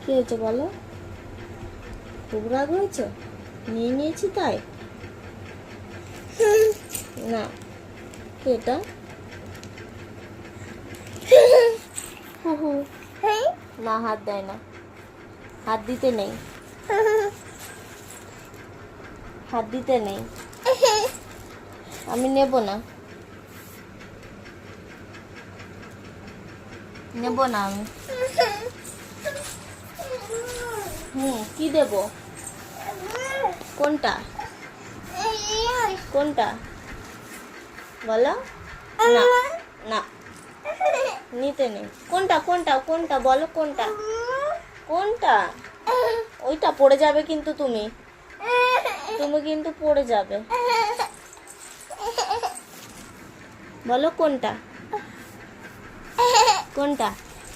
কি হয়েছে বলো? খুব রাগ হয়েছে? নিয়ে নিয়েছি তাই? না, কি এটা? না, হাত দেয় না, হাত দিতে নেই, হাত দিতে নেই, আমি নেব না, নেব না আমি। কি দেব? কোনটা? কোনটা বলো? না, না, নিতে নেই। কোনটা কোনটা কোনটা বলো? কোনটা? কোনটা? ওইটা পড়ে যাবে কিন্তু, তুমি তুমি কিন্তু পড়ে যাবে। বলো কোনটা? কোনটা?